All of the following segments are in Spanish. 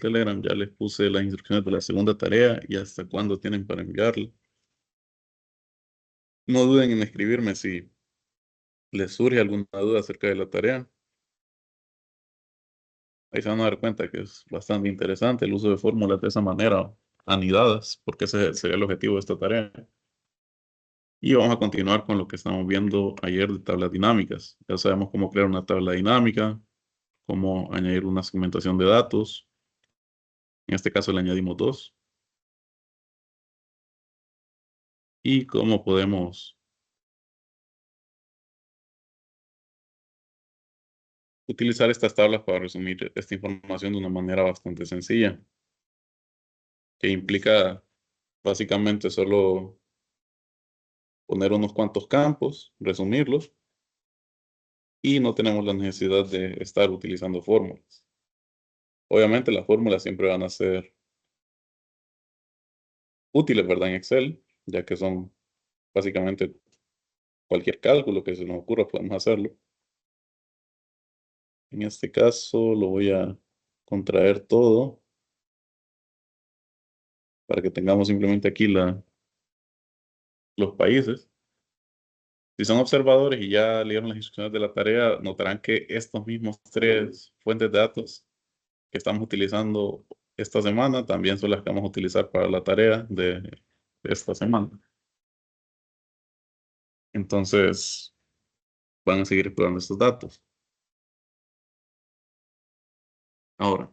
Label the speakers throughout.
Speaker 1: Telegram ya les puse las instrucciones de la segunda tarea y hasta cuándo tienen para enviarla. No duden en escribirme si les surge alguna duda acerca de la tarea. Ahí se van a dar cuenta que es bastante interesante el uso de fórmulas de esa manera, anidadas, porque ese sería el objetivo de esta tarea. Y vamos a continuar con lo que estamos viendo ayer de tablas dinámicas. Ya sabemos cómo crear una tabla dinámica, cómo añadir una segmentación de datos. En este caso le añadimos dos. Y cómo podemos utilizar estas tablas para resumir esta información de una manera bastante sencilla, que implica básicamente solo poner unos cuantos campos, resumirlos, y no tenemos la necesidad de estar utilizando fórmulas. Obviamente las fórmulas siempre van a ser útiles, ¿verdad? En Excel, ya que son básicamente cualquier cálculo que se nos ocurra, podemos hacerlo. En este caso lo voy a contraer todo para que tengamos simplemente aquí los países. Si son observadores y ya leyeron las instrucciones de la tarea, notarán que estos mismos tres fuentes de datos que estamos utilizando esta semana también son las que vamos a utilizar para la tarea de esta semana. Entonces, van a seguir explorando estos datos. Ahora,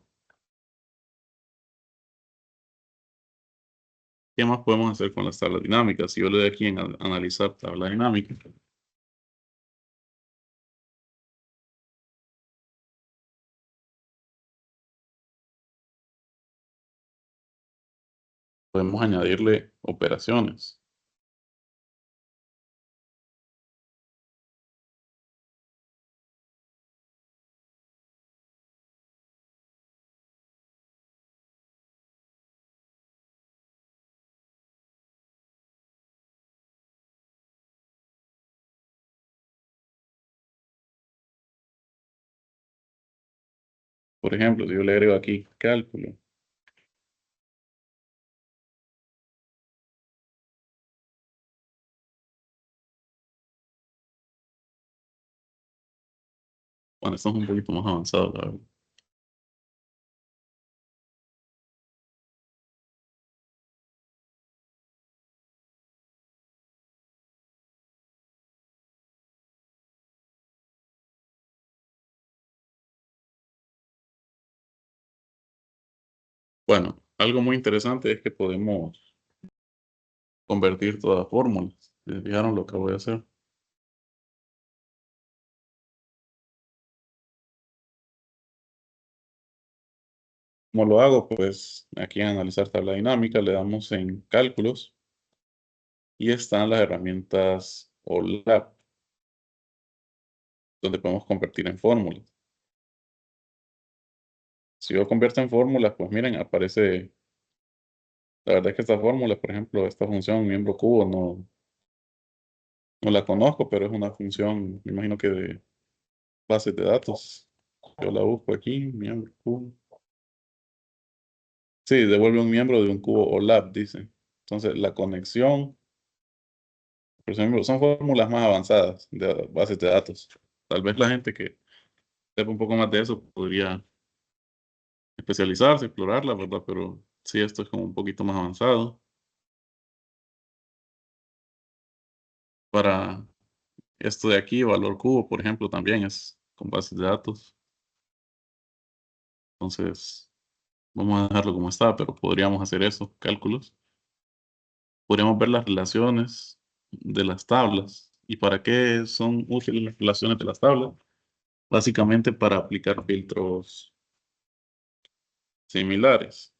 Speaker 1: ¿qué más podemos hacer con las tablas dinámicas? Si yo le doy aquí en analizar tabla dinámica, podemos añadirle operaciones. Por ejemplo, si yo le agrego aquí cálculo, bueno, esto es un poquito más avanzado, la verdad. Bueno, algo muy interesante es que podemos convertir todas fórmulas. ¿Se fijaron lo que voy a hacer? ¿Cómo lo hago? Pues aquí en analizar tabla dinámica le damos en cálculos y están las herramientas OLAP, donde podemos convertir en fórmulas. Si yo convierto en fórmulas, pues miren, aparece, la verdad es que esta fórmula, por ejemplo, esta función miembro cubo, no la conozco, pero es una función, me imagino que de bases de datos. Yo la busco aquí, miembro cubo. Sí, devuelve un miembro de un cubo OLAP, dice. Entonces, la conexión, por ejemplo, son fórmulas más avanzadas de bases de datos. Tal vez la gente que sepa un poco más de eso podría especializarse, explorarla, ¿verdad? Pero sí, esto es como un poquito más avanzado. Para esto de aquí, valor cubo, por ejemplo, también es con bases de datos. Entonces, vamos a dejarlo como está, pero podríamos hacer eso, cálculos. Podríamos ver las relaciones de las tablas. ¿Y para qué son útiles las relaciones de las tablas? Básicamente para aplicar filtros similares.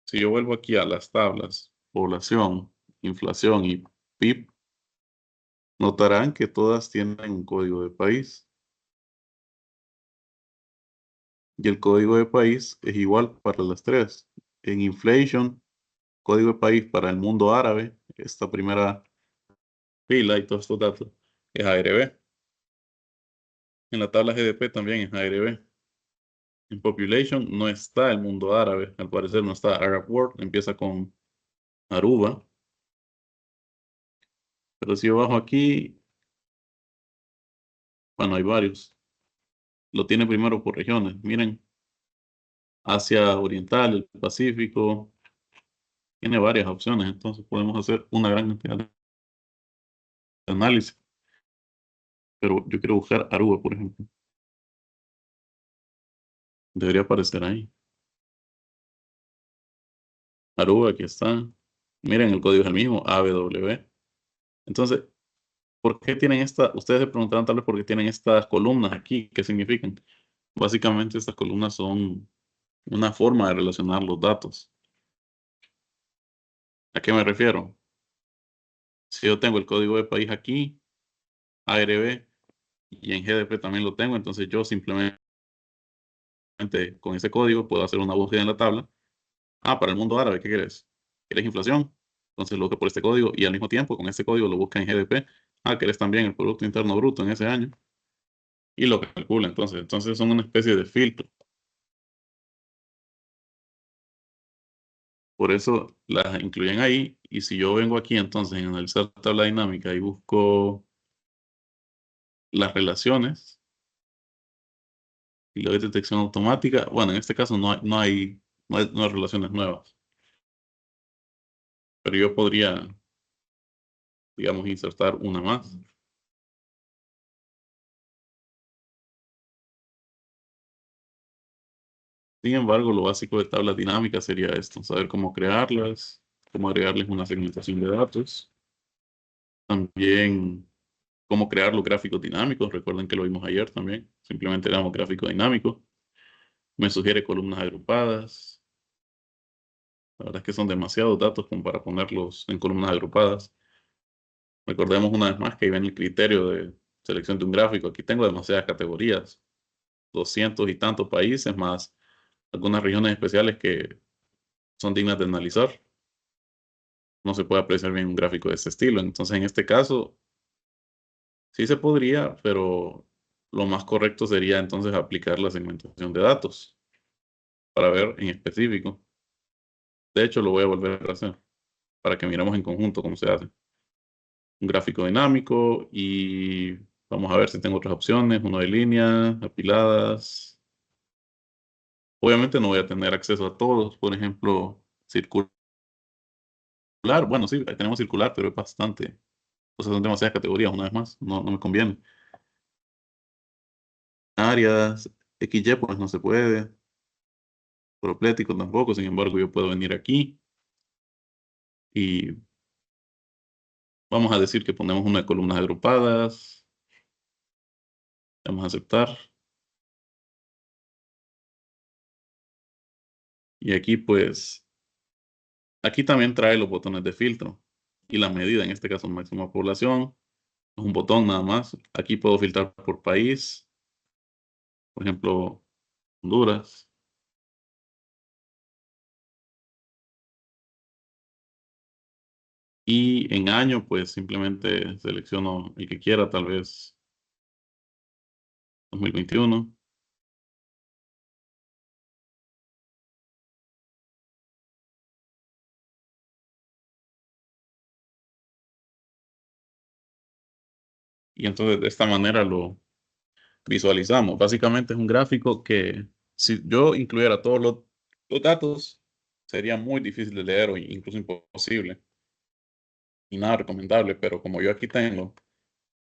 Speaker 1: Si yo vuelvo aquí a las tablas, población, inflación y PIB, notarán que todas tienen un código de país. Y el código de país es igual para las tres. En inflation, código de país para el mundo árabe, esta primera fila y todos estos datos, es ARB. En la tabla GDP también es ARB. En population no está el mundo árabe, al parecer no está Arab World, empieza con Aruba. Pero si yo bajo aquí, bueno, hay varios. Lo tiene primero por regiones. Miren, Asia Oriental, el Pacífico, tiene varias opciones, entonces podemos hacer una gran cantidad de análisis. Pero yo quiero buscar Aruba, por ejemplo. Debería aparecer ahí. Aruba, aquí está. Miren, el código es el mismo, ABW. Entonces, ¿por qué tienen esta? Ustedes se preguntarán tal vez por qué tienen estas columnas aquí, ¿qué significan? Básicamente estas columnas son una forma de relacionar los datos. ¿A qué me refiero? Si yo tengo el código de país aquí, ARB, y en GDP también lo tengo, entonces yo simplemente con ese código puedo hacer una búsqueda en la tabla. Ah, para el mundo árabe, ¿qué quieres? ¿Quieres inflación? Entonces lo busca por este código y al mismo tiempo con este código lo busca en GDP. Ah, ¿quieres también el Producto Interno Bruto en ese año? Y lo calcula. Entonces son una especie de filtro. Por eso las incluyen ahí. Y si yo vengo aquí entonces en analizar tabla dinámica y busco las relaciones y le doy detección automática, bueno, en este caso no hay relaciones nuevas. Pero yo podría, digamos, insertar una más. Sin embargo, lo básico de tablas dinámicas sería esto, saber cómo crearlas, cómo agregarles una segmentación de datos, también cómo crear los gráficos dinámicos. Recuerden que lo vimos ayer también. Simplemente le damos gráfico dinámico. Me sugiere columnas agrupadas. La verdad es que son demasiados datos como para ponerlos en columnas agrupadas. Recordemos una vez más que ahí ven el criterio de selección de un gráfico. Aquí tengo demasiadas categorías, 200 y tantos países más algunas regiones especiales que son dignas de analizar. No se puede apreciar bien un gráfico de este estilo. Entonces, en este caso, sí se podría, pero lo más correcto sería entonces aplicar la segmentación de datos para ver en específico. De hecho, lo voy a volver a hacer para que miremos en conjunto cómo se hace. Un gráfico dinámico y vamos a ver si tengo otras opciones. Uno de línea, apiladas. Obviamente no voy a tener acceso a todos. Por ejemplo, circular. Bueno, sí, ahí tenemos circular, pero es bastante. O sea, son demasiadas categorías, una vez más. No me conviene. Áreas, XY, pues no se puede. Proplético tampoco. Sin embargo, yo puedo venir aquí y vamos a decir que ponemos una de columnas agrupadas. Vamos a aceptar. Y aquí, pues, aquí también trae los botones de filtro y la medida, en este caso máxima población. Es un botón nada más. Aquí puedo filtrar por país. Por ejemplo, Honduras. Y en año, pues simplemente selecciono el que quiera, tal vez 2021. Y entonces de esta manera lo visualizamos. Básicamente es un gráfico que si yo incluyera todos los datos, sería muy difícil de leer o incluso imposible y nada recomendable. Pero como yo aquí tengo,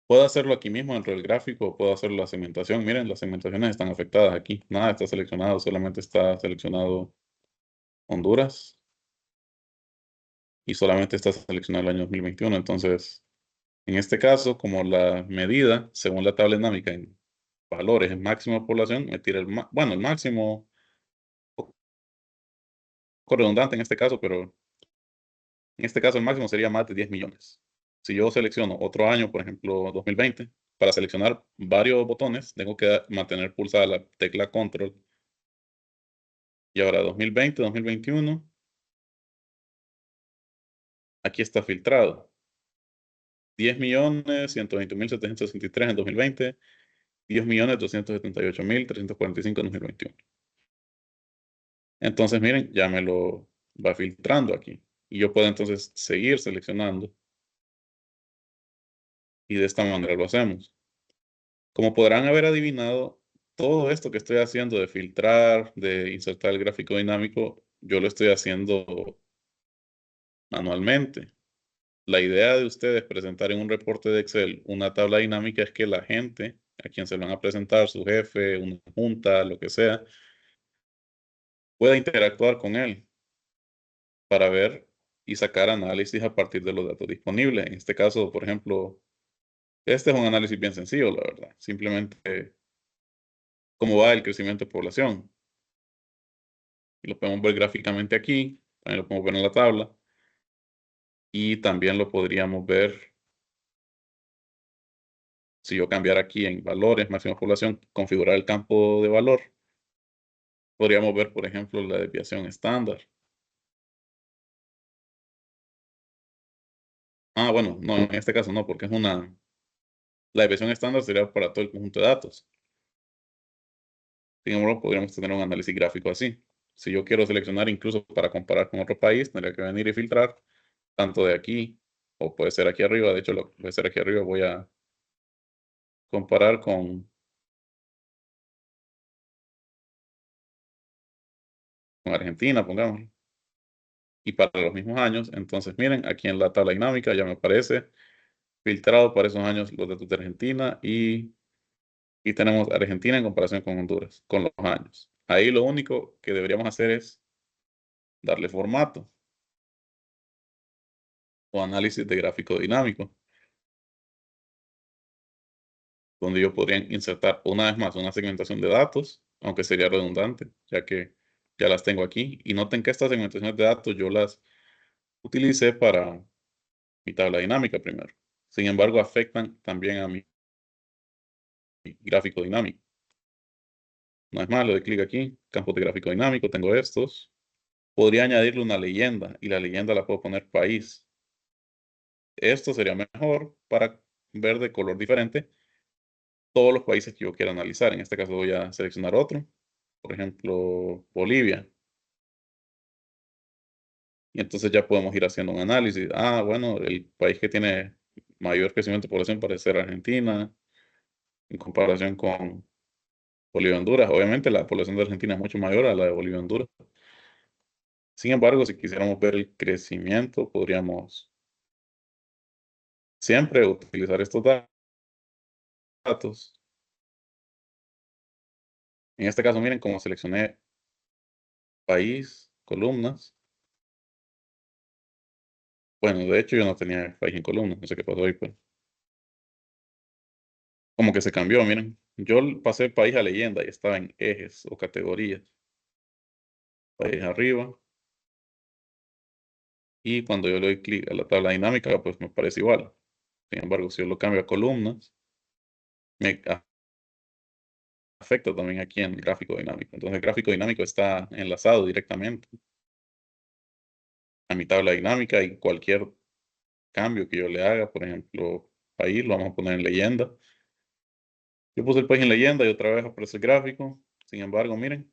Speaker 1: puedo hacerlo aquí mismo dentro del gráfico, puedo hacer la segmentación. Miren, las segmentaciones están afectadas aquí. Nada está seleccionado, solamente está seleccionado Honduras y solamente está seleccionado el año 2021. Entonces, en este caso, como la medida, según la tabla dinámica en valores en máxima población, me tira bueno, el máximo, poco redundante en este caso, pero en este caso el máximo sería más de 10 millones. Si yo selecciono otro año, por ejemplo, 2020, para seleccionar varios botones, tengo que mantener pulsada la tecla control. Y ahora 2020, 2021, aquí está filtrado. 10.120.763 en 2020, 10.278.345 en 2021. Entonces, miren, ya me lo va filtrando aquí. Y yo puedo entonces seguir seleccionando. Y de esta manera lo hacemos. Como podrán haber adivinado, todo esto que estoy haciendo de filtrar, de insertar el gráfico dinámico, yo lo estoy haciendo manualmente. La idea de ustedes presentar en un reporte de Excel una tabla dinámica es que la gente a quien se lo van a presentar, su jefe, una junta, lo que sea, pueda interactuar con él para ver y sacar análisis a partir de los datos disponibles. En este caso, por ejemplo, este es un análisis bien sencillo, la verdad. Simplemente cómo va el crecimiento de población. Y lo podemos ver gráficamente aquí, también lo podemos ver en la tabla. Y también lo podríamos ver si yo cambiara aquí en valores, máxima población, configurar el campo de valor. Podríamos ver, por ejemplo, la desviación estándar. Ah, bueno, no, en este caso no, porque la desviación estándar sería para todo el conjunto de datos. Sin embargo, podríamos tener un análisis gráfico así. Si yo quiero seleccionar incluso para comparar con otro país, tendría que venir y filtrar tanto de aquí, o puede ser aquí arriba. De hecho, lo puede ser aquí arriba. Voy a comparar con Argentina, pongamos. Y para los mismos años, entonces miren, aquí en la tabla dinámica ya me aparece filtrado para esos años los datos de Argentina y tenemos Argentina en comparación con Honduras, con los años. Ahí lo único que deberíamos hacer es darle formato o análisis de gráfico dinámico, donde yo podría insertar una vez más una segmentación de datos, aunque sería redundante, ya que ya las tengo aquí. Y noten que estas segmentaciones de datos yo las utilicé para mi tabla dinámica primero. Sin embargo, afectan también a mi gráfico dinámico. Una vez más, le doy clic aquí, campos de gráfico dinámico, tengo estos. Podría añadirle una leyenda y la leyenda la puedo poner país. Esto sería mejor para ver de color diferente todos los países que yo quiera analizar. En este caso voy a seleccionar otro, por ejemplo, Bolivia. Y entonces ya podemos ir haciendo un análisis. Ah, bueno, el país que tiene mayor crecimiento de población parece ser Argentina, en comparación con Bolivia y Honduras. Obviamente la población de Argentina es mucho mayor a la de Bolivia y Honduras. Sin embargo, si quisiéramos ver el crecimiento, podríamos siempre utilizar estos datos. En este caso, miren cómo seleccioné país, columnas. Bueno, de hecho yo no tenía país en columnas, no sé qué pasó ahí, pues. Como que se cambió, miren. Yo pasé país a leyenda y estaba en ejes o categorías. País arriba. Y cuando yo le doy clic a la tabla dinámica, pues me parece igual. Sin embargo, si yo lo cambio a columnas, me afecta también aquí en el gráfico dinámico. Entonces el gráfico dinámico está enlazado directamente a mi tabla dinámica y cualquier cambio que yo le haga, por ejemplo, país, lo vamos a poner en leyenda. Yo puse el país en leyenda y otra vez aparece el gráfico. Sin embargo, miren,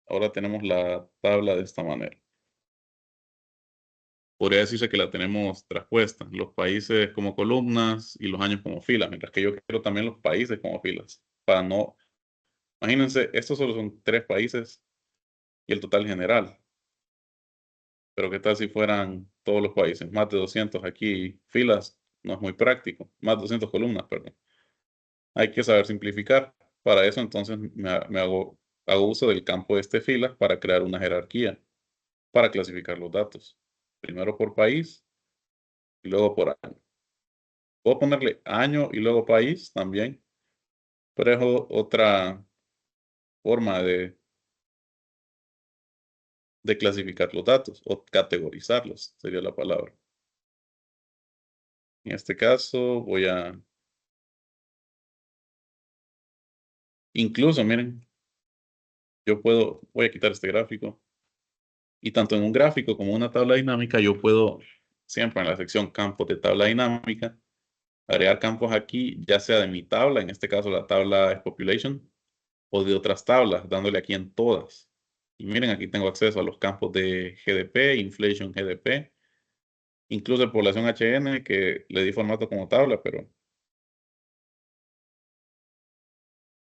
Speaker 1: ahora tenemos la tabla de esta manera. Podría decirse que la tenemos traspuesta, los países como columnas y los años como filas, mientras que yo quiero también los países como filas, para no, imagínense, estos solo son 3 países y el total general, pero qué tal si fueran todos los países, más de 200 aquí filas, no es muy práctico, más de 200 columnas, perdón. Hay que saber simplificar, para eso entonces hago uso del campo de este filas para crear una jerarquía, para clasificar los datos, primero por país y luego por año. Puedo ponerle año y luego país también, pero es otra forma de clasificar los datos o categorizarlos, sería la palabra. En este caso incluso miren, voy a quitar este gráfico y tanto en un gráfico como en una tabla dinámica, yo puedo siempre en la sección campos de tabla dinámica, agregar campos aquí, ya sea de mi tabla, en este caso la tabla es population, o de otras tablas, dándole aquí en todas. Y miren, aquí tengo acceso a los campos de GDP, Inflation GDP, incluso población HN, que le di formato como tabla, pero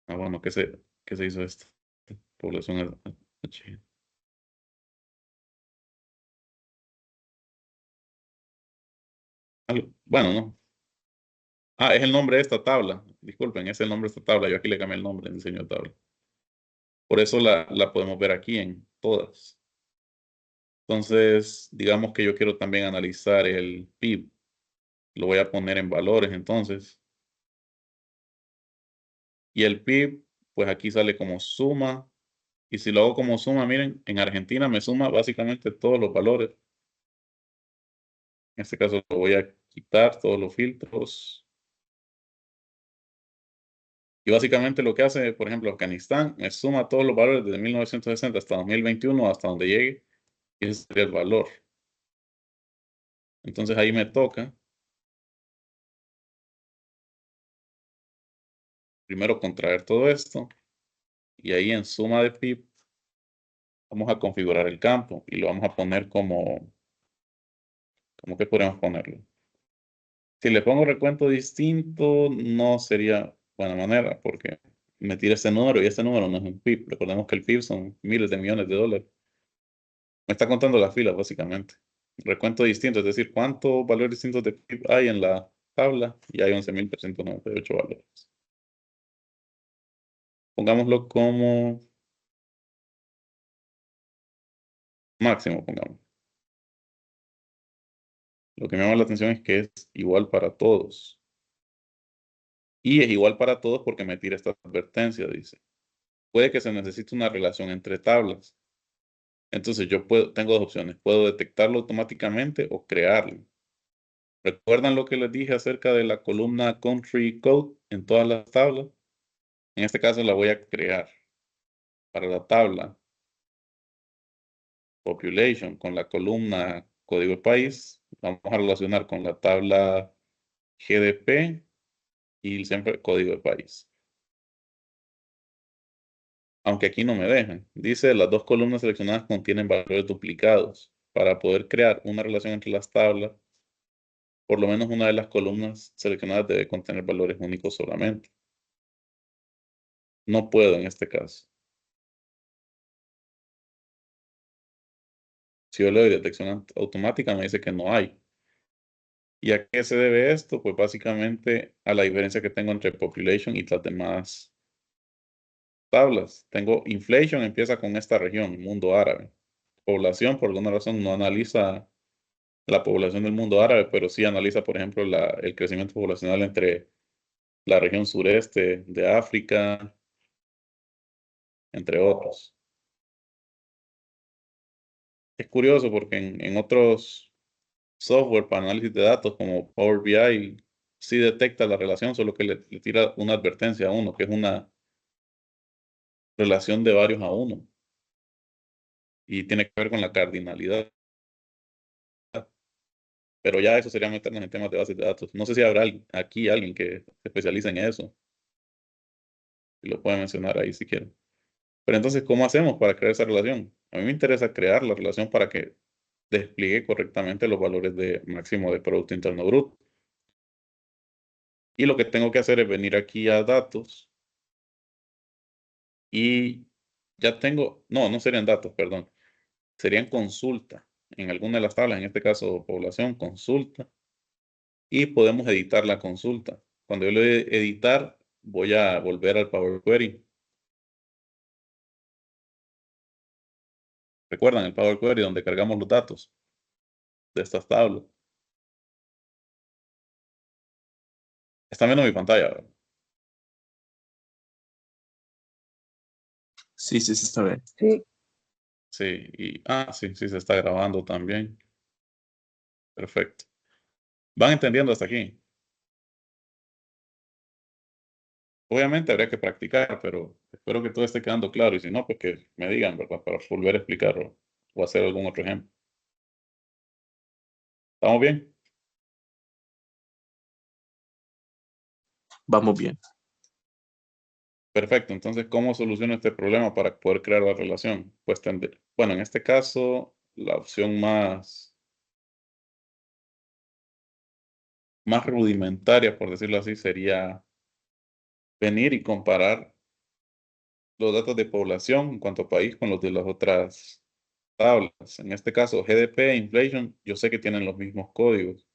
Speaker 1: bueno, ¿qué se hizo esto? Población HN. Bueno, no. Ah, es el nombre de esta tabla. Disculpen, es el nombre de esta tabla. Yo aquí le cambié el nombre en diseño de tabla. Por eso la podemos ver aquí en todas. Entonces, digamos que yo quiero también analizar el PIB. Lo voy a poner en valores entonces. Y el PIB, pues aquí sale como suma. Y si lo hago como suma, miren, en Argentina me suma básicamente todos los valores. En este caso lo voy a quitar todos los filtros. Y básicamente lo que hace, por ejemplo, Afganistán, me suma todos los valores desde 1960 hasta 2021, hasta donde llegue. Y ese sería el valor. Entonces ahí me toca primero contraer todo esto. Y ahí en suma de PIB vamos a configurar el campo y lo vamos a poner ¿cómo que podemos ponerlo? Si le pongo recuento distinto, no sería buena manera porque me tira este número y este número no es un PIB. Recordemos que el PIB son miles de millones de dólares. Me está contando las filas, básicamente. Recuento distinto, es decir, cuántos valores distintos de PIB hay en la tabla y hay 11.398 valores. Pongámoslo como máximo, pongamos. Lo que me llama la atención es que es igual para todos. Y es igual para todos porque me tira esta advertencia, dice. Puede que se necesite una relación entre tablas. Entonces tengo dos opciones. Puedo detectarlo automáticamente o crearlo. ¿Recuerdan lo que les dije acerca de la columna Country Code en todas las tablas? En este caso la voy a crear para la tabla Population con la columna Código de País. Vamos a relacionar con la tabla GDP y siempre Código de País. Aunque aquí no me dejan. Dice, las dos columnas seleccionadas contienen valores duplicados. Para poder crear una relación entre las tablas, por lo menos una de las columnas seleccionadas debe contener valores únicos solamente. No puedo en este caso. Si yo le doy detección automática, me dice que no hay. ¿Y a qué se debe esto? Pues básicamente a la diferencia que tengo entre population y las demás tablas. Tengo inflation, empieza con esta región, mundo árabe. Población, por alguna razón, no analiza la población del mundo árabe, pero sí analiza, por ejemplo, el crecimiento poblacional entre la región sureste de África, entre otros. Es curioso porque en otros software para análisis de datos como Power BI sí detecta la relación, solo que le tira una advertencia a uno, que es una relación de varios a uno y tiene que ver con la cardinalidad. Pero ya eso sería meternos en temas de bases de datos. No sé si habrá aquí alguien que se especialice en eso y lo puede mencionar ahí si quiere. Pero entonces, ¿cómo hacemos para crear esa relación? A mí me interesa crear la relación para que despliegue correctamente los valores de máximo de Producto Interno Bruto. Y lo que tengo que hacer es venir aquí a datos y ya tengo, no serían datos, perdón, serían consulta en alguna de las tablas, en este caso población, consulta, y podemos editar la consulta. Cuando yo le dé editar, voy a volver al Power Query. ¿Recuerdan el Power Query donde cargamos los datos de estas tablas? Están viendo mi pantalla, ¿verdad?
Speaker 2: Sí, sí, sí, está bien. Sí.
Speaker 1: Sí, sí, se está grabando también. Perfecto. ¿Van entendiendo hasta aquí? Obviamente habría que practicar, pero espero que todo esté quedando claro y si no, pues que me digan, ¿verdad? Para volver a explicar o hacer algún otro ejemplo. ¿Estamos bien?
Speaker 2: Vamos bien.
Speaker 1: Perfecto, entonces, ¿cómo soluciono este problema para poder crear la relación? Pues, bueno, en este caso, la opción más rudimentaria, por decirlo así, sería venir y comparar los datos de población en cuanto a país con los de las otras tablas. En este caso, GDP, inflation, yo sé que tienen los mismos códigos.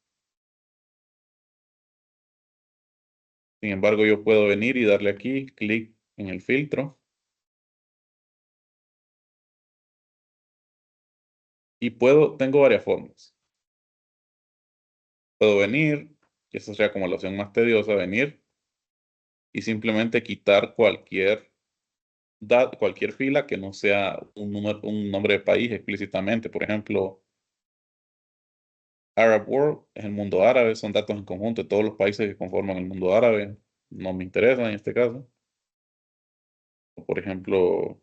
Speaker 1: Sin embargo, yo puedo venir y darle aquí, clic en el filtro, y tengo varias formas. Puedo venir, y esa sería como la opción más tediosa, venir y simplemente quitar cualquier fila que no sea un nombre de país explícitamente. Por ejemplo, Arab World es el mundo árabe, son datos en conjunto de todos los países que conforman el mundo árabe. No me interesa en este caso. O, por ejemplo,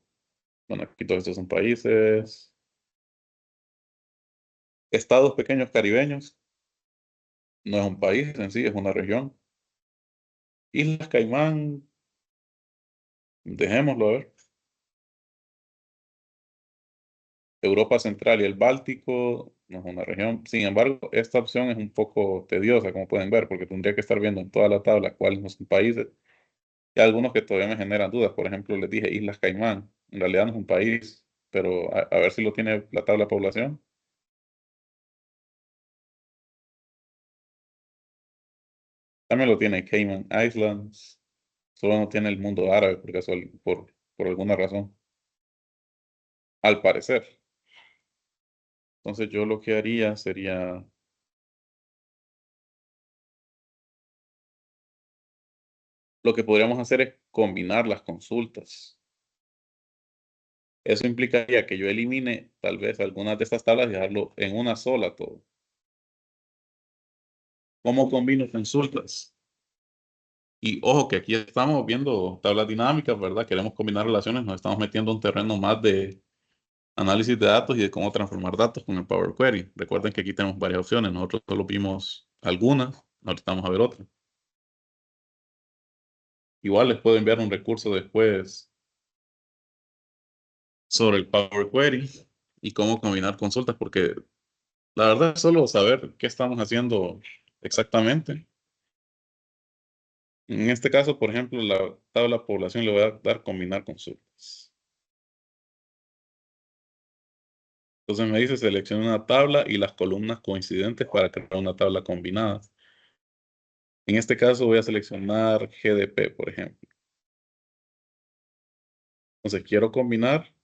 Speaker 1: bueno, aquí todos estos son países. Estados pequeños caribeños, no es un país en sí, es una región. Islas Caimán, dejémoslo a ver. Europa Central y el Báltico no es una región. Sin embargo, esta opción es un poco tediosa, como pueden ver, porque tendría que estar viendo en toda la tabla cuáles no son países. Y algunos que todavía me generan dudas. Por ejemplo, les dije Islas Caimán. En realidad no es un país, pero a ver si lo tiene la tabla de población. También lo tiene Cayman Islands. Solo no tiene el mundo árabe por alguna razón, al parecer. Entonces yo lo que haría sería, lo que podríamos hacer es combinar las consultas. Eso implicaría que yo elimine tal vez algunas de estas tablas y dejarlo en una sola todo. ¿Cómo combino consultas? Y ojo que aquí estamos viendo tablas dinámicas, ¿verdad? Queremos combinar relaciones, nos estamos metiendo en un terreno más de análisis de datos y de cómo transformar datos con el Power Query. Recuerden que aquí tenemos varias opciones, nosotros solo vimos algunas, ahorita vamos a ver otras. Igual les puedo enviar un recurso después sobre el Power Query y cómo combinar consultas, porque la verdad es solo saber qué estamos haciendo exactamente. En este caso, por ejemplo, la tabla población le voy a dar combinar consultas. Entonces me dice selecciona una tabla y las columnas coincidentes para crear una tabla combinada. En este caso voy a seleccionar GDP, por ejemplo. Entonces quiero combinar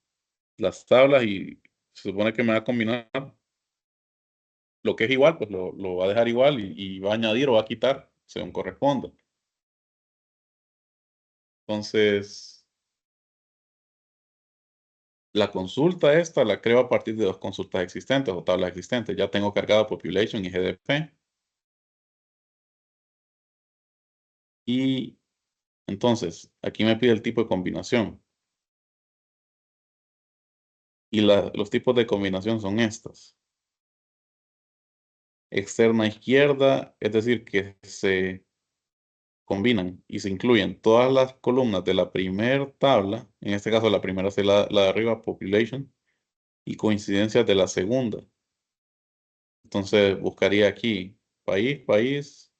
Speaker 1: las tablas y se supone que me va a combinar lo que es igual, pues lo va a dejar igual y va a añadir o va a quitar según corresponda. Entonces, la consulta esta la creo a partir de dos consultas existentes o tablas existentes. Ya tengo cargada Population y GDP. Y entonces, aquí me pide el tipo de combinación. Y los tipos de combinación son estas. Externa izquierda, es decir, que se combinan y se incluyen todas las columnas de la primera tabla, en este caso la primera es la de arriba, Population, y coincidencias de la segunda. Entonces buscaría aquí país, país,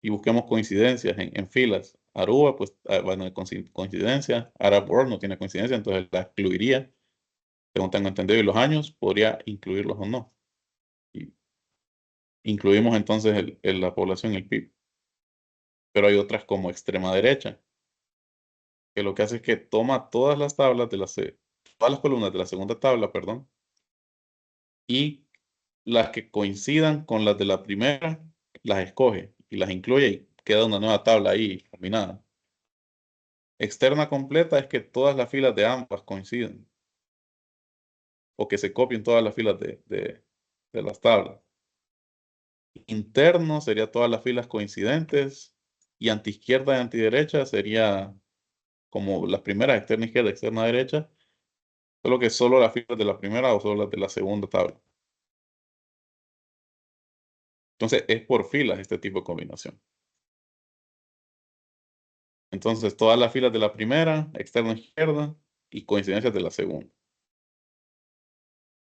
Speaker 1: y busquemos coincidencias en filas. Aruba, pues, bueno, coincidencia. Arab World no tiene coincidencia, entonces la excluiría. Según tengo entendido, y los años podría incluirlos o no. Y incluimos entonces la población, el PIB. Pero hay otras como extrema derecha, que lo que hace es que toma todas las tablas todas las columnas de la segunda tabla, perdón, y las que coincidan con las de la primera, las escoge y las incluye y queda una nueva tabla ahí combinada. Externa completa es que todas las filas de ambas coinciden o que se copien todas las filas de las tablas. Interno sería todas las filas coincidentes y antiizquierda y antiderecha sería como las primeras, externa izquierda, externa derecha, solo que solo las filas de la primera o solo las de la segunda tabla. Entonces es por filas este tipo de combinación. Entonces, todas las filas de la primera, externa izquierda y coincidencias de la segunda.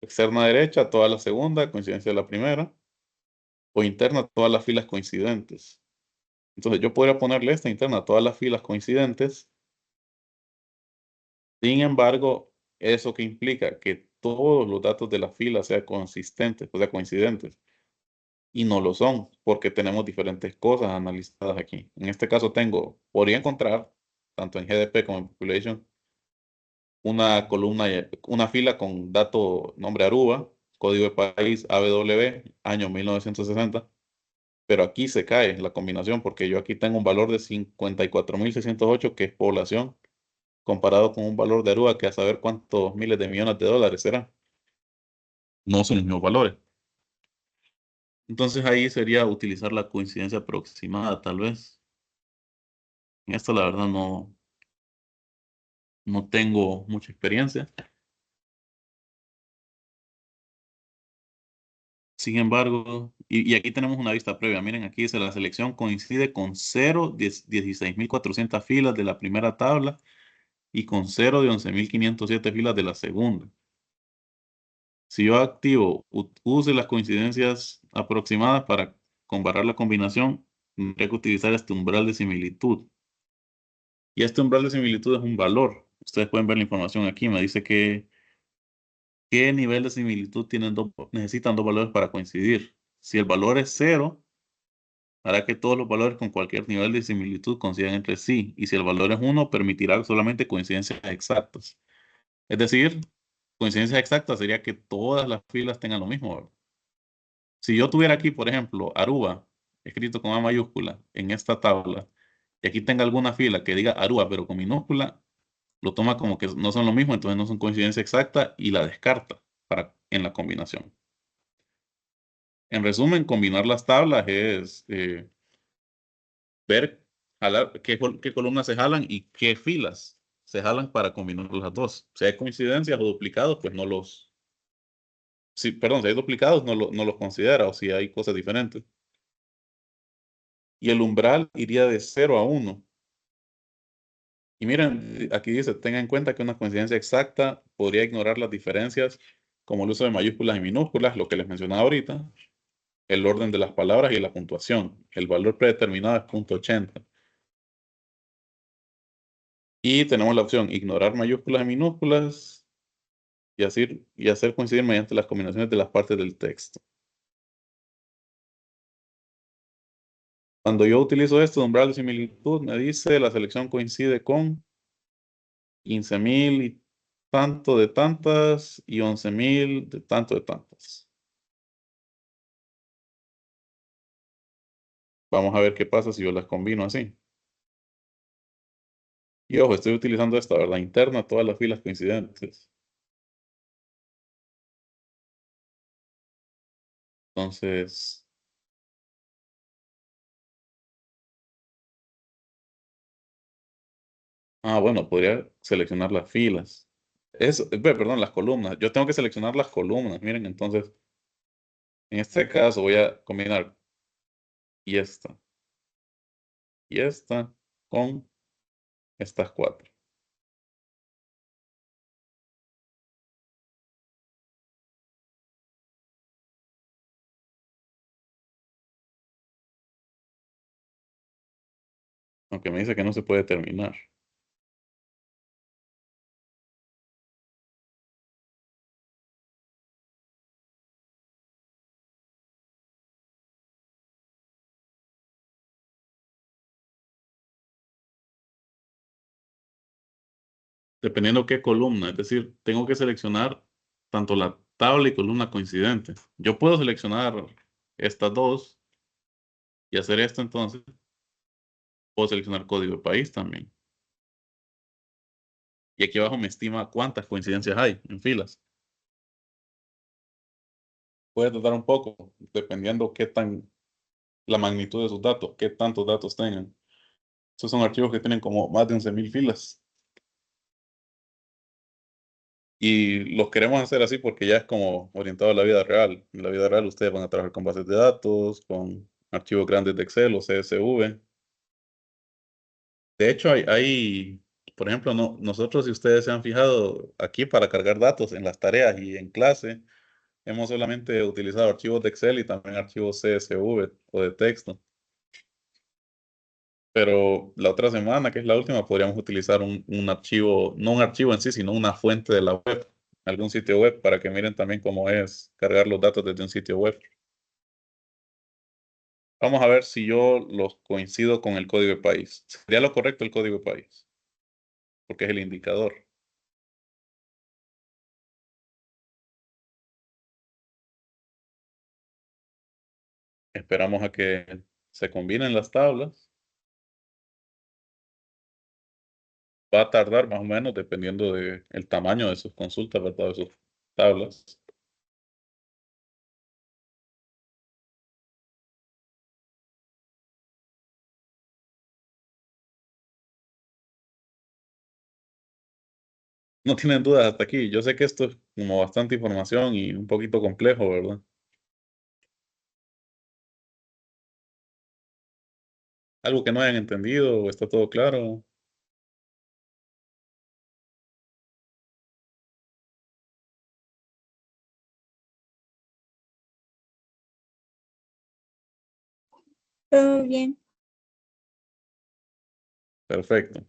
Speaker 1: Externa derecha, toda la segunda, coincidencia de la primera. O interna, todas las filas coincidentes. Entonces, yo podría ponerle esta interna a todas las filas coincidentes. Sin embargo, ¿eso que implica? Que todos los datos de la fila sean consistentes, o sea, coincidentes. Y no lo son, porque tenemos diferentes cosas analizadas aquí. En este caso podría encontrar, tanto en GDP como en Population, una columna, una fila con dato nombre Aruba, código de país ABW, año 1960, pero aquí se cae la combinación porque yo aquí tengo un valor de 54.608 que es población, comparado con un valor de Aruba que a saber cuántos miles de millones de dólares será. No son los mismos valores. Entonces ahí sería utilizar la coincidencia aproximada, tal vez. En esto la verdad no tengo mucha experiencia. Sin embargo, y aquí tenemos una vista previa. Miren, aquí dice la selección coincide con 16.400 filas de la primera tabla y con 0 de 11.507 filas de la segunda. Si yo activo, use las coincidencias aproximadas para comparar la combinación, tendré que utilizar este umbral de similitud. Y este umbral de similitud es un valor. Ustedes pueden ver la información aquí. Me dice que qué nivel de similitud necesitan dos valores para coincidir. Si el valor es cero, hará que todos los valores con cualquier nivel de similitud coincidan entre sí. Y si el valor es uno, permitirá solamente coincidencias exactas. Es decir, coincidencia exacta sería que todas las filas tengan lo mismo, ¿verdad? Si yo tuviera aquí, por ejemplo, Aruba, escrito con A mayúscula, en esta tabla, y aquí tenga alguna fila que diga Aruba, pero con minúscula, lo toma como que no son lo mismo, entonces no son coincidencia exacta y la descarta en la combinación. En resumen, combinar las tablas es ver qué columnas se jalan y qué filas se jalan para combinar las dos. Si hay coincidencias o duplicados, pues no los, si, perdón, si hay duplicados, no los considera o si hay cosas diferentes. Y el umbral iría de 0 a 1. Y miren, aquí dice, tenga en cuenta que una coincidencia exacta podría ignorar las diferencias como el uso de mayúsculas y minúsculas, lo que les mencionaba ahorita, el orden de las palabras y la puntuación. El valor predeterminado es .80. Y tenemos la opción ignorar mayúsculas y minúsculas y hacer coincidir mediante las combinaciones de las partes del texto. Cuando yo utilizo esto de umbral de similitud, me dice la selección coincide con 15.000 y tanto de tantas y 11.000 de tanto de tantas. Vamos a ver qué pasa si yo las combino así. Y ojo, estoy utilizando esta, ¿verdad? Interna, todas las filas coincidentes. Entonces, bueno, podría seleccionar las filas. Perdón, las columnas. Yo tengo que seleccionar las columnas. Miren, entonces, en este caso voy a combinar y esta con estas cuatro. Aunque me dice que no se puede terminar. Dependiendo qué columna. Es decir, tengo que seleccionar tanto la tabla y columna coincidentes. Yo puedo seleccionar estas dos y hacer esto entonces. Puedo seleccionar código de país también. Y aquí abajo me estima cuántas coincidencias hay en filas. Puede tardar un poco, dependiendo la magnitud de sus datos, qué tantos datos tengan. Esos son archivos que tienen como más de 11.000 filas. Y los queremos hacer así porque ya es como orientado a la vida real. En la vida real ustedes van a trabajar con bases de datos, con archivos grandes de Excel o CSV. De hecho, por ejemplo, nosotros, si ustedes se han fijado, aquí para cargar datos en las tareas y en clase, hemos solamente utilizado archivos de Excel y también archivos CSV o de texto. Pero la otra semana, que es la última, podríamos utilizar un archivo, no un archivo en sí, sino una fuente de la web, algún sitio web, para que miren también cómo es cargar los datos desde un sitio web. Vamos a ver si yo los coincido con el código de país. Sería lo correcto el código de país, porque es el indicador. Esperamos a que se combinen las tablas. Va a tardar más o menos dependiendo del tamaño de sus consultas, ¿verdad? De sus tablas. No tienen dudas hasta aquí. Yo sé que esto es como bastante información y un poquito complejo, ¿verdad? Algo que no hayan entendido o está todo claro.
Speaker 2: Todo bien.
Speaker 1: Perfecto.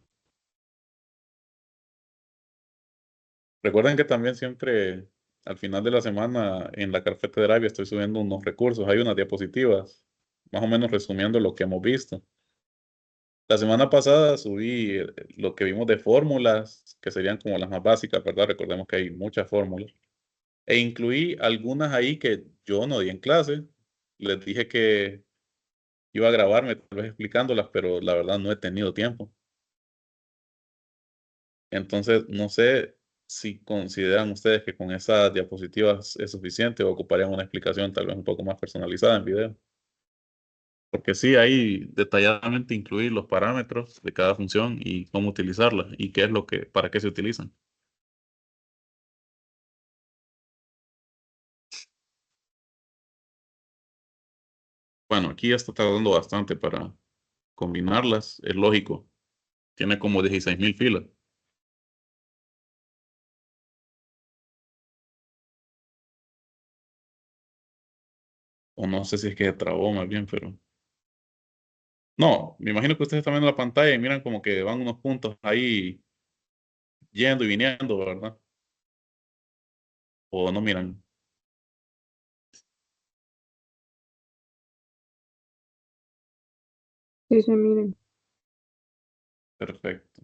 Speaker 1: Recuerden que también siempre al final de la semana en la carpeta de Drive estoy subiendo unos recursos. Hay unas diapositivas, más o menos resumiendo lo que hemos visto. La semana pasada subí lo que vimos de fórmulas, que serían como las más básicas, ¿verdad? Recordemos que hay muchas fórmulas. E incluí algunas ahí que yo no di en clase. Les dije que iba a grabarme tal vez explicándolas, pero la verdad no he tenido tiempo. Entonces, no sé si consideran ustedes que con esas diapositivas es suficiente o ocuparían una explicación tal vez un poco más personalizada en video. Porque sí, ahí detalladamente incluir los parámetros de cada función y cómo utilizarla y qué es lo que, para qué se utilizan. Bueno, aquí ya está tardando bastante para combinarlas, es lógico. Tiene como 16.000 filas. O no sé si es que se trabó más bien, pero... No, me imagino que ustedes están viendo la pantalla y miran como que van unos puntos ahí yendo y viniendo, ¿verdad? O no miran.
Speaker 2: Sí, se miren.
Speaker 1: Perfecto.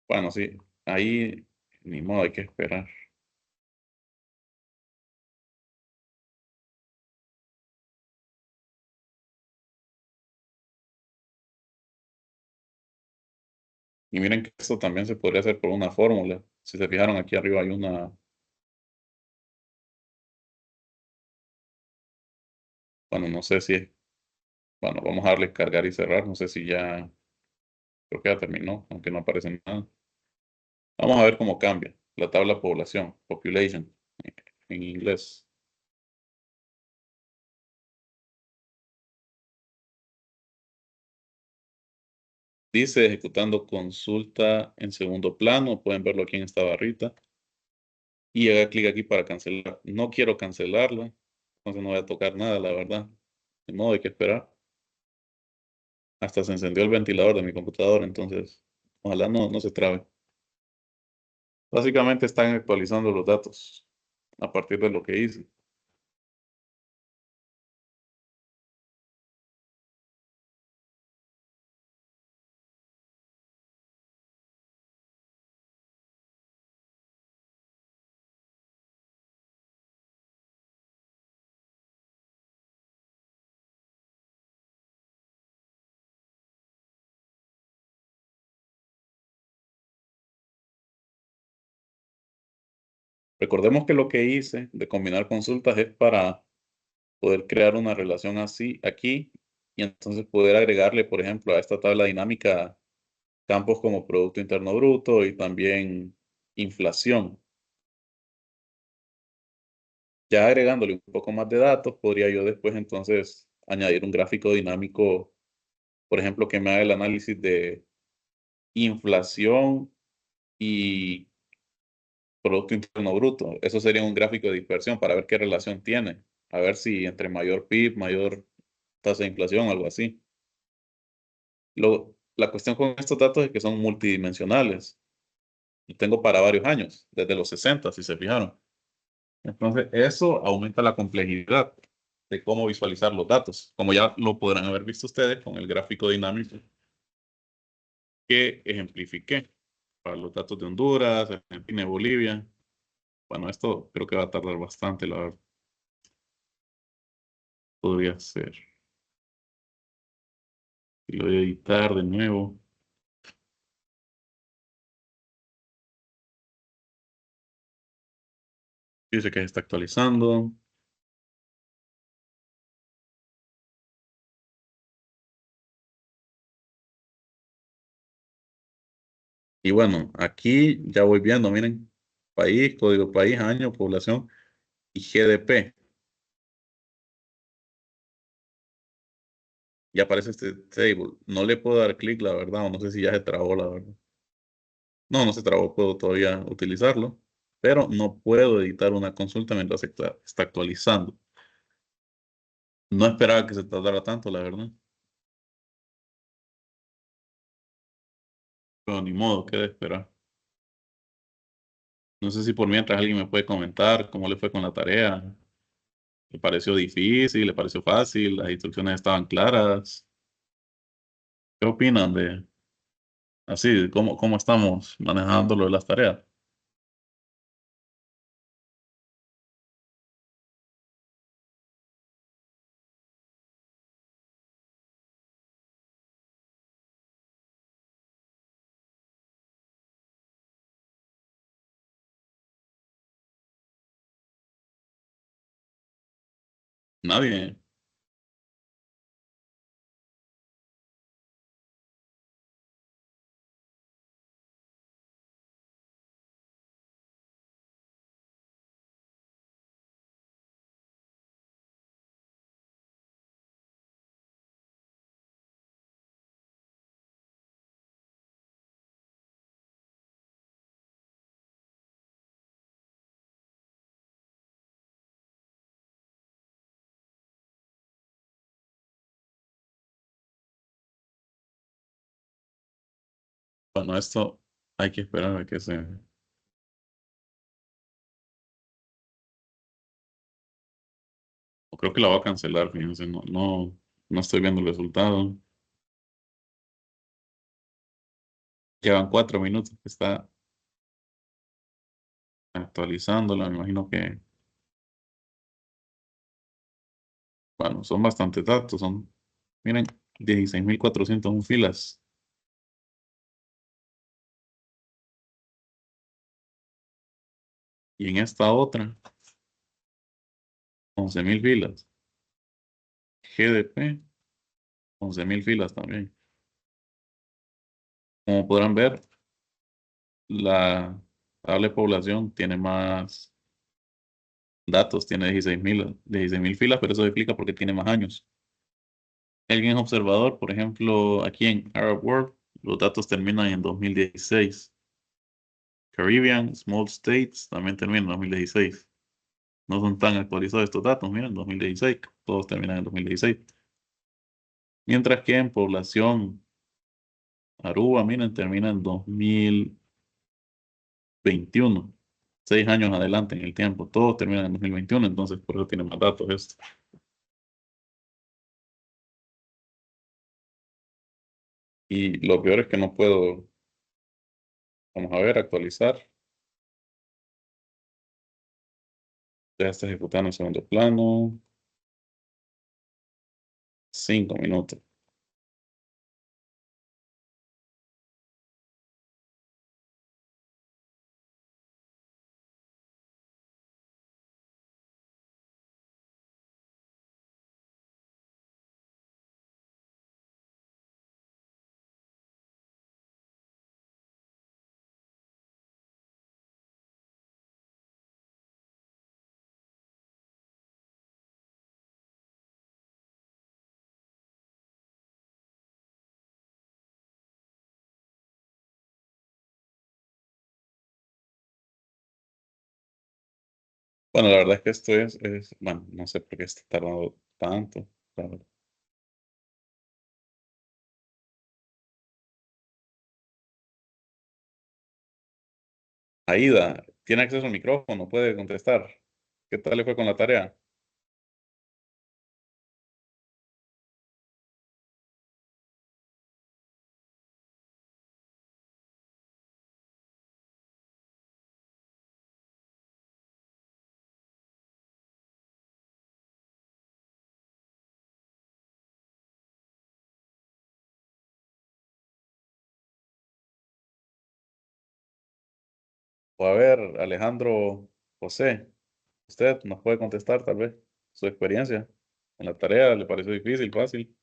Speaker 1: Bueno, sí, ahí ni modo, hay que esperar. Y miren que esto también se podría hacer por una fórmula. Si se fijaron, aquí arriba hay una, bueno, no sé si es, bueno, vamos a darle cargar y cerrar. No sé si ya, creo que ya terminó, aunque no aparece nada. Vamos a ver cómo cambia la tabla población, population, en inglés. Dice ejecutando consulta en segundo plano. Pueden verlo aquí en esta barrita. Y haga clic aquí para cancelar. No quiero cancelarla, entonces no voy a tocar nada, la verdad. De modo hay que esperar. Hasta se encendió el ventilador de mi computadora, entonces ojalá no se trabe. Básicamente están actualizando los datos a partir de lo que hice. Recordemos que lo que hice de combinar consultas es para poder crear una relación así aquí y entonces poder agregarle, por ejemplo, a esta tabla dinámica campos como Producto Interno Bruto y también inflación. Ya agregándole un poco más de datos, podría yo después entonces añadir un gráfico dinámico, por ejemplo, que me haga el análisis de inflación y Producto Interno Bruto. Eso sería un gráfico de dispersión para ver qué relación tiene. A ver si entre mayor PIB, mayor tasa de inflación, algo así. La cuestión con estos datos es que son multidimensionales. Y tengo para varios años, desde los 60, si se fijaron. Entonces, eso aumenta la complejidad de cómo visualizar los datos, como ya lo podrán haber visto ustedes con el gráfico dinámico que ejemplifiqué para los datos de Honduras, Argentina y Bolivia. Bueno, esto creo que va a tardar bastante, la verdad. Podría ser. Y lo voy a editar de nuevo. Dice que se está actualizando. Y bueno, aquí ya voy viendo, miren, país, código país, año, población y GDP. Ya aparece este table. No le puedo dar clic, la verdad, o no sé si ya se trabó, la verdad. No, no se trabó, puedo todavía utilizarlo, pero no puedo editar una consulta mientras está actualizando. No esperaba que se tardara tanto, la verdad. Pero ni modo, qué de esperar. No sé si por mientras alguien me puede comentar cómo le fue con la tarea. ¿Le pareció difícil? ¿Le pareció fácil? ¿Las instrucciones estaban claras? ¿Qué opinan de así, cómo estamos manejando lo de las tareas? Nadie. Bueno, esto hay que esperar a que se... o creo que la va a cancelar, fíjense, no estoy viendo el resultado. Llevan 4 minutos que está actualizándola, me imagino que, bueno, son bastantes datos, miren, 16.401 filas. Y en esta otra, 11.000 filas. GDP, 11.000 filas también. Como podrán ver, la tabla de población tiene más datos, tiene 16.000 filas, pero eso explica por qué tiene más años. Alguien observador, por ejemplo, aquí en Arab World, los datos terminan en 2016. Caribbean, Small States, también termina en 2016. No son tan actualizados estos datos, miren, 2016, todos terminan en 2016. Mientras que en población, Aruba, miren, termina en 2021. 6 años adelante en el tiempo, todos terminan en 2021, entonces por eso tiene más datos esto. Y lo peor es que no puedo, vamos a ver, actualizar. Ya está ejecutando en segundo plano. 5 minutos. Bueno, la verdad es que esto bueno, no sé por qué está tardando tanto. la verdad. Aida, tiene acceso al micrófono, puede contestar. ¿Qué tal le fue con la tarea? O a ver, Alejandro José, usted nos puede contestar tal vez su experiencia en la tarea, ¿le pareció difícil, fácil?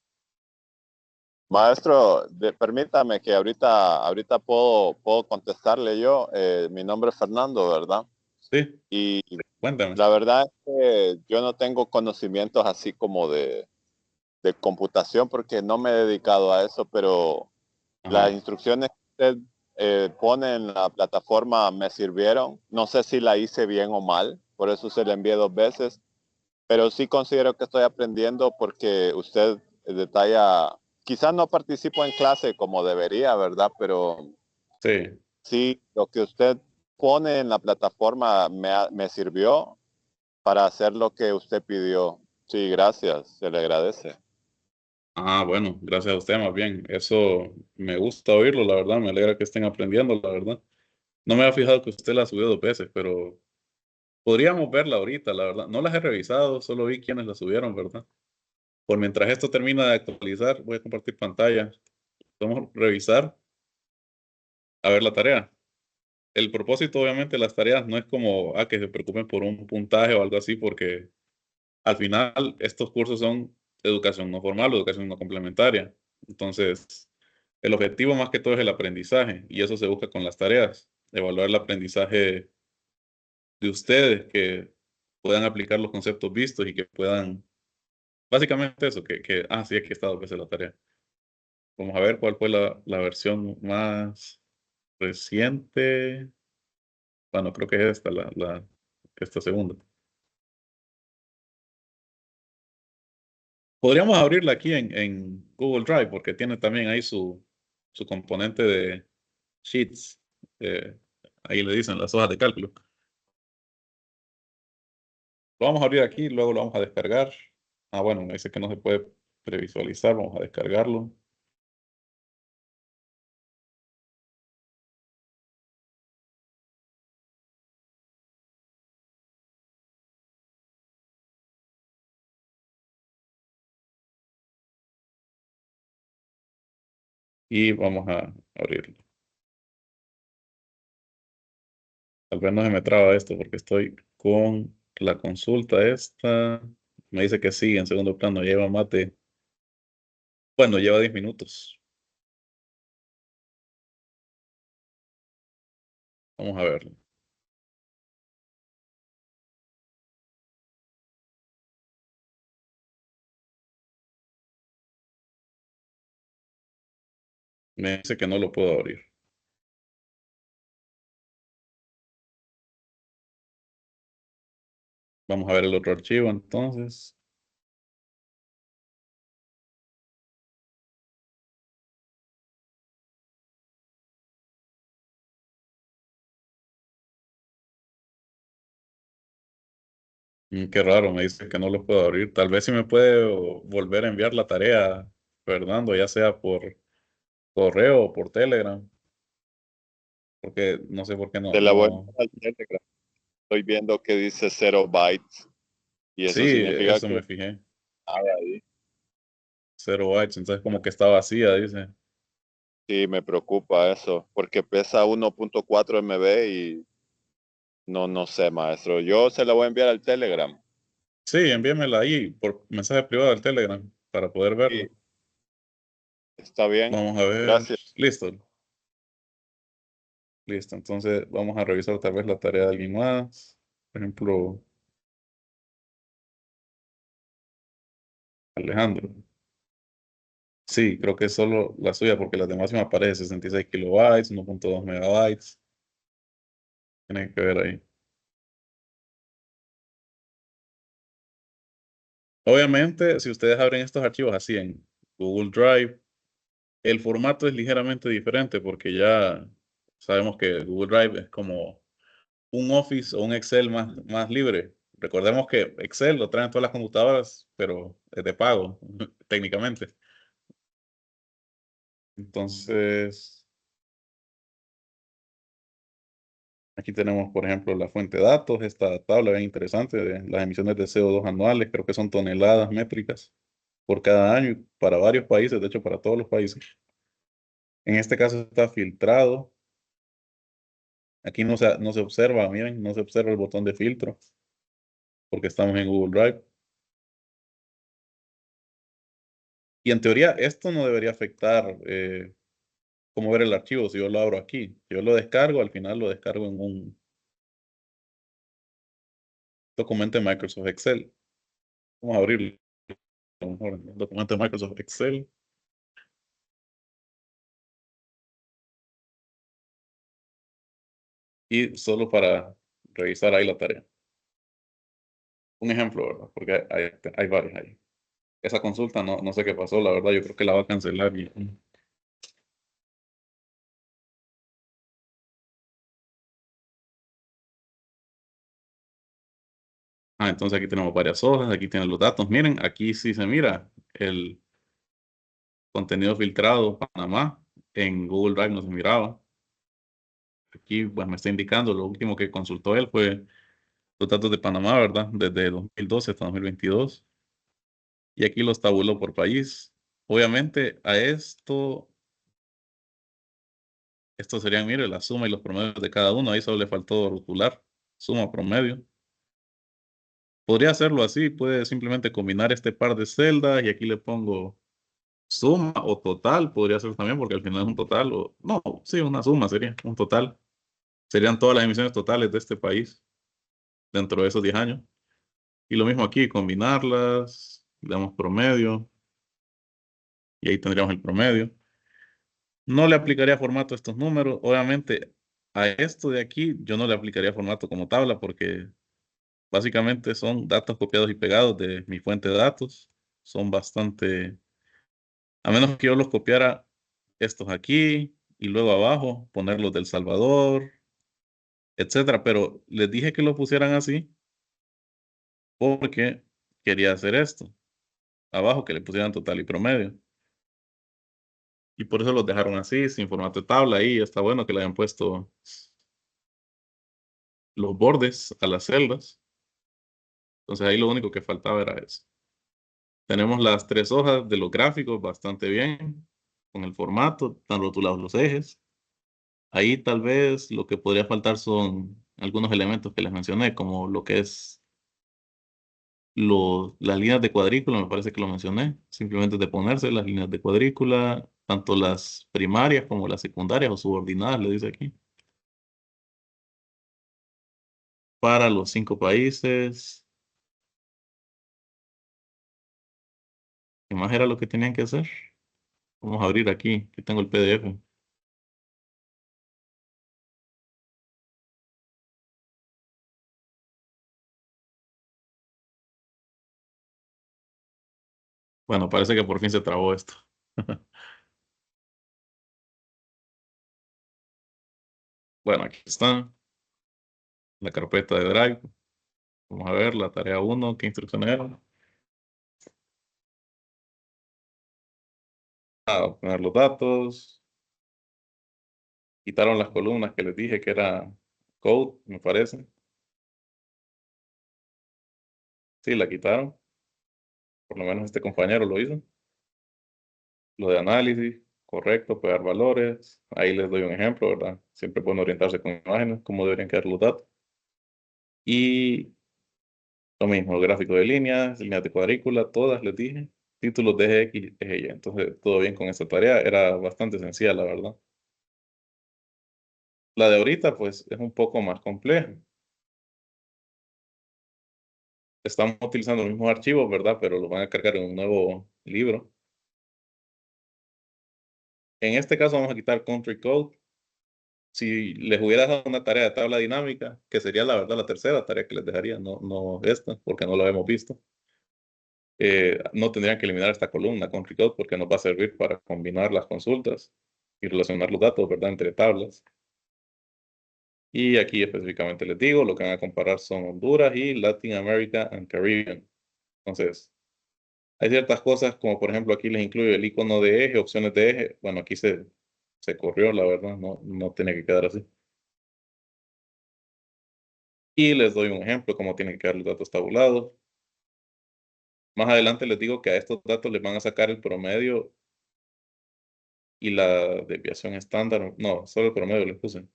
Speaker 3: Maestro, permítame que ahorita puedo contestarle yo. Mi nombre es Fernando, ¿verdad?
Speaker 1: Sí,
Speaker 3: Y
Speaker 1: cuéntame.
Speaker 3: la verdad es que yo no tengo conocimientos así como de computación porque no me he dedicado a eso, pero las
Speaker 1: Ajá,
Speaker 3: instrucciones que usted pone en la plataforma me sirvieron. No sé si la hice bien o mal, por eso se la envié 2 veces, pero sí considero que estoy aprendiendo porque usted detalla, quizás no participo en clase como debería, ¿verdad? Pero
Speaker 1: sí.
Speaker 3: sí, lo que usted pone en la plataforma me sirvió para hacer lo que usted pidió. Sí, gracias, se le agradece.
Speaker 1: Ah, bueno, gracias a usted más bien. Eso me gusta oírlo, la verdad, me alegra que estén aprendiendo, la verdad. No me había fijado que usted la subió 2 veces, pero podríamos verla ahorita, la verdad. No las he revisado, solo vi quienes la subieron, ¿verdad? Por mientras esto termina de actualizar, voy a compartir pantalla. Vamos a revisar, a ver la tarea. El propósito, obviamente, de las tareas no es como que se preocupen por un puntaje o algo así, porque al final estos cursos son educación no formal o educación no complementaria. Entonces, el objetivo más que todo es el aprendizaje y eso se busca con las tareas, evaluar el aprendizaje de ustedes, que puedan aplicar los conceptos vistos y que puedan, básicamente eso, sí, aquí está 2 veces la tarea. Vamos a ver cuál fue la versión más reciente. Bueno, creo que es esta segunda. Podríamos abrirla aquí en Google Drive porque tiene también ahí su componente de sheets. eh, Ahí le dicen las hojas de cálculo. Lo vamos a abrir aquí, luego lo vamos a descargar. Ah, bueno, me dice que no se puede previsualizar, vamos a descargarlo. Y vamos a abrirlo. Tal vez no se me traba esto porque estoy con la consulta esta. Me dice que sí, en segundo plano lleva mate. Bueno, lleva 10 minutos. Vamos a verlo. Me dice que no lo puedo abrir. Vamos a ver el otro archivo entonces. Qué raro, me dice que no lo puedo abrir. Tal vez si me puede volver a enviar la tarea, Fernando, ya sea por correo o por Telegram, porque no sé por qué
Speaker 3: Te la voy a
Speaker 1: no.
Speaker 3: enviar al Telegram. Estoy viendo que dice 0 bytes y
Speaker 1: Sí,
Speaker 3: eso significa
Speaker 1: eso
Speaker 3: que
Speaker 1: me fijé.
Speaker 3: nada ahí.
Speaker 1: 0 bytes, entonces como que está vacía, dice.
Speaker 3: Sí, me preocupa eso, porque pesa 1.4 MB y no sé, maestro. Yo se la voy a enviar al Telegram.
Speaker 1: Sí, envíamela ahí por mensaje privado del Telegram para poder verla.
Speaker 3: Sí, está bien.
Speaker 1: Vamos a ver.
Speaker 3: Gracias.
Speaker 1: Listo, listo. Entonces vamos a revisar tal vez la tarea de alguien más. Por ejemplo, Alejandro. Sí, creo que es solo la suya porque las demás sí me aparece 66 kilobytes, 1.2 megabytes. Tienen que ver ahí. Obviamente, si ustedes abren estos archivos así en Google Drive, el formato es ligeramente diferente porque ya sabemos que Google Drive es como un Office o un Excel más libre. Recordemos que Excel lo traen todas las computadoras, pero es de pago, técnicamente. Entonces, aquí tenemos, por ejemplo, la fuente de datos, esta tabla bien interesante de las emisiones de CO2 anuales, creo que son toneladas métricas por cada año y para varios países, de hecho para todos los países. En este caso está filtrado. Aquí no se observa, miren, no se observa el botón de filtro porque estamos en Google Drive. Y en teoría esto no debería afectar cómo ver el archivo si yo lo abro aquí. Si yo lo descargo, al final lo descargo en un documento de Microsoft Excel. Vamos a abrirlo. A lo mejor en el documento de Microsoft Excel. Y solo para revisar ahí la tarea. Un ejemplo, ¿verdad? Porque hay varios ahí. Esa consulta no sé qué pasó, la verdad, yo creo que la va a cancelar. Entonces aquí tenemos varias hojas, aquí tienen los datos. Miren, aquí sí se mira el contenido filtrado Panamá. En Google Drive no se miraba. Aquí pues me está indicando, lo último que consultó él fue los datos de Panamá, ¿verdad? Desde 2012 hasta 2022. Y aquí los tabuló por país. Obviamente a esto serían, mire, la suma y los promedios de cada uno. Ahí solo le faltó rotular, suma, promedio. Podría hacerlo así, puede simplemente combinar este par de celdas y aquí le pongo suma o total, podría ser también porque al final es un total. No, sí, una suma sería un total. Serían todas las emisiones totales de este país dentro de esos 10 años. Y lo mismo aquí, combinarlas, le damos promedio y ahí tendríamos el promedio. No le aplicaría formato a estos números. Obviamente, a esto de aquí yo no le aplicaría formato como tabla porque básicamente son datos copiados y pegados de mi fuente de datos. Son bastante, a menos que yo los copiara estos aquí y luego abajo ponerlos del Salvador, etcétera. Pero les dije que lo pusieran así porque quería hacer esto. Abajo que le pusieran total y promedio. Y por eso los dejaron así, sin formato de tabla. Ahí está bueno que le hayan puesto los bordes a las celdas. Entonces ahí lo único que faltaba era eso. Tenemos las tres hojas de los gráficos bastante bien, con el formato, están rotulados los ejes. Ahí tal vez lo que podría faltar son algunos elementos que les mencioné, como lo que es las líneas de cuadrícula, me parece que lo mencioné. Simplemente de ponerse las líneas de cuadrícula, tanto las primarias como las secundarias o subordinadas, le dice aquí. Para los 5 países. ¿Qué más era lo que tenían que hacer? Vamos a abrir aquí, que tengo el PDF. Bueno, parece que por fin se trabó esto. Bueno, aquí está la carpeta de Drive. Vamos a ver la tarea 1, qué instrucciones eran. Obtener los datos. Quitaron las columnas que les dije que era code, me parece. Sí, la quitaron. Por lo menos este compañero lo hizo. Lo de análisis, correcto, pegar valores. Ahí les doy un ejemplo, ¿verdad? Siempre pueden orientarse con imágenes, cómo deberían quedar los datos. Y lo mismo, gráfico de líneas, líneas de cuadrícula, todas les dije. Títulos de X, eje Y. Entonces, todo bien con esta tarea. Era bastante sencilla, la verdad. La de ahorita, pues, es un poco más compleja. Estamos utilizando los mismos archivos, ¿verdad? Pero los van a cargar en un nuevo libro. En este caso vamos a quitar country code. Si les hubiera dado una tarea de tabla dinámica, que sería la verdad la tercera tarea que les dejaría, no esta, porque no lo hemos visto. no tendrían que eliminar esta columna con Recode porque nos va a servir para combinar las consultas y relacionar los datos, ¿verdad? Entre tablas. Y aquí específicamente les digo, lo que van a comparar son Honduras y Latin America and Caribbean. Entonces, hay ciertas cosas como por ejemplo aquí les incluyo el icono de eje, opciones de eje. Bueno, aquí se corrió, la verdad, no tenía que quedar así. Y les doy un ejemplo cómo tienen que quedar los datos tabulados. Más adelante les digo que a estos datos les van a sacar el promedio y la desviación estándar. No, solo el promedio les puse.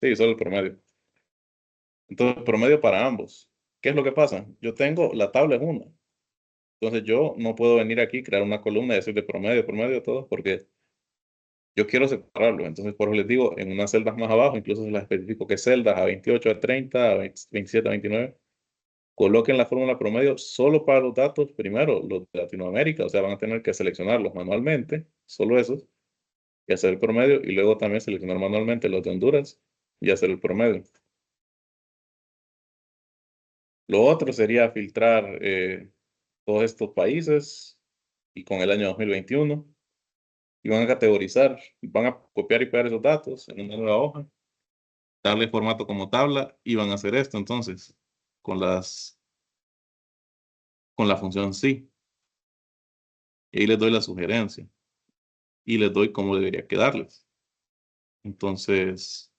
Speaker 1: Sí, solo el promedio. Entonces, promedio para ambos. ¿Qué es lo que pasa? Yo tengo, la tabla es una. Entonces yo no puedo venir aquí, crear una columna y decir de promedio, todo, porque yo quiero separarlo. Entonces, por eso les digo, en unas celdas más abajo, incluso se las especifico que celdas a 28, a 30, a 27, a 29, coloquen la fórmula promedio solo para los datos, primero, los de Latinoamérica, o sea, van a tener que seleccionarlos manualmente, solo esos, y hacer el promedio, y luego también seleccionar manualmente los de Honduras y hacer el promedio. Lo otro sería filtrar todos estos países y con el año 2021 y van a categorizar, van a copiar y pegar esos datos en una nueva hoja, darle formato como tabla y van a hacer esto entonces con con la función sí. Y ahí les doy la sugerencia y les doy cómo debería quedarles. Entonces,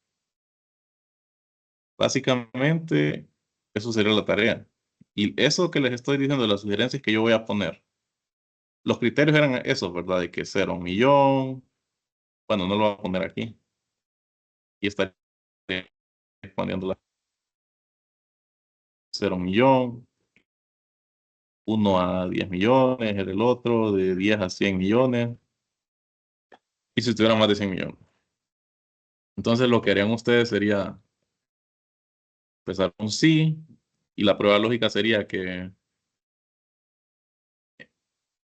Speaker 1: básicamente, eso sería la tarea. Y eso que les estoy diciendo, las sugerencias que yo voy a poner, los criterios eran esos, ¿verdad? De que 0 1 millón, bueno, no lo voy a poner aquí. Y estaría poniendo la 0 1 millón, 1 a 10 millones, el otro de 10 a 100 millones, y si tuviera más de 100 millones. Entonces lo que harían ustedes sería empezar con sí, y la prueba lógica sería que,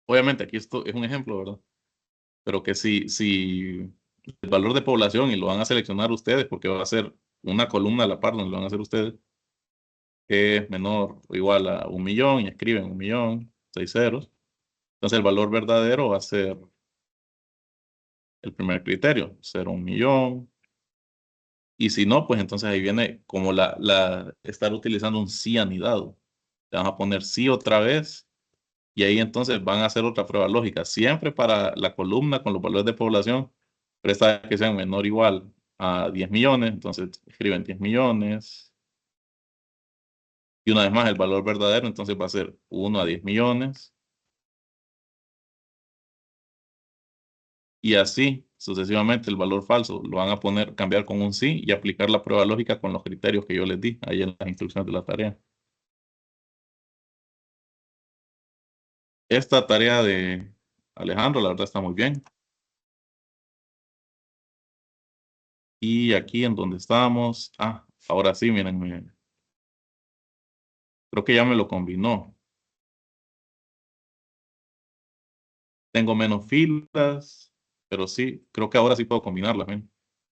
Speaker 1: obviamente aquí esto es un ejemplo, ¿verdad? Pero que si el valor de población, y lo van a seleccionar ustedes, porque va a ser una columna a la par donde lo van a hacer ustedes, que es menor o igual a 1 millón, y escriben 1 millón, 6 ceros. Entonces el valor verdadero va a ser el primer criterio, 0 1 millón. Y si no, pues entonces ahí viene como estar utilizando un sí anidado. Le van a poner sí otra vez y ahí entonces van a hacer otra prueba lógica. Siempre para la columna con los valores de población, pero esta vez que sean menor o igual a 10 millones, entonces escriben 10 millones. Y una vez más el valor verdadero, entonces va a ser 1 a 10 millones. Y así sucesivamente el valor falso lo van a poner, cambiar con un sí y aplicar la prueba lógica con los criterios que yo les di ahí en las instrucciones de la tarea. Esta tarea de Alejandro, la verdad está muy bien. Y aquí en donde estamos, ahora sí, miren, creo que ya me lo combinó. Tengo menos filas, pero sí, creo que ahora sí puedo combinarlas, miren.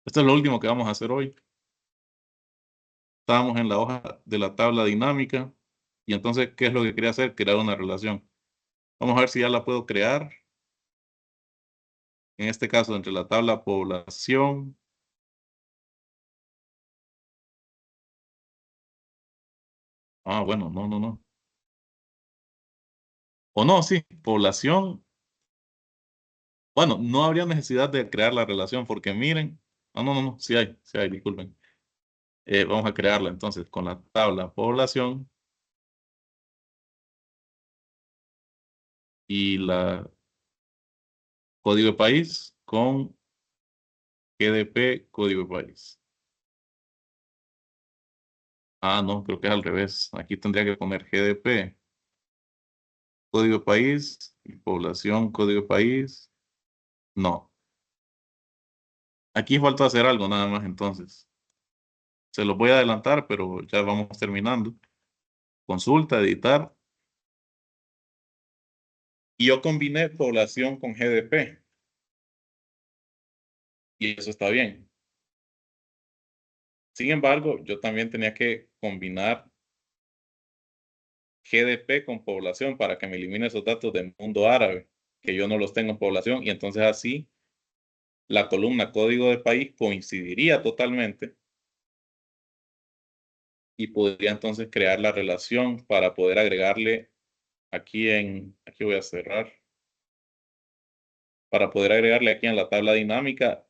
Speaker 1: Esto es lo último que vamos a hacer hoy. Estábamos en la hoja de la tabla dinámica y entonces, ¿qué es lo que quería hacer? Crear una relación. Vamos a ver si ya la puedo crear. En este caso, entre la tabla población. Bueno, no. O no, sí, población. Bueno, no habría necesidad de crear la relación porque miren. No, sí hay, disculpen. Vamos a crearla entonces con la tabla población y la código de país con GDP código de país. No, creo que es al revés. Aquí tendría que poner GDP código de país y población código de país. No, aquí falta hacer algo nada más entonces. Se los voy a adelantar, pero ya vamos terminando. Consulta, editar. Y yo combiné población con GDP. Y eso está bien. Sin embargo, yo también tenía que combinar GDP con población para que me elimine esos datos del mundo árabe, que yo no los tengo en población, y entonces así la columna código de país coincidiría totalmente y podría entonces crear la relación para poder agregarle aquí voy a cerrar, para poder agregarle aquí en la tabla dinámica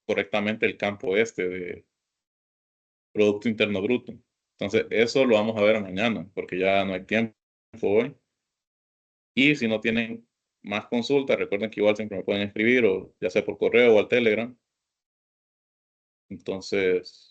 Speaker 1: correctamente el campo este de Producto Interno Bruto. Entonces, eso lo vamos a ver mañana, porque ya no hay tiempo hoy. Y si no tienen más consultas, recuerden que igual siempre me pueden escribir, o ya sea por correo o al Telegram. Entonces,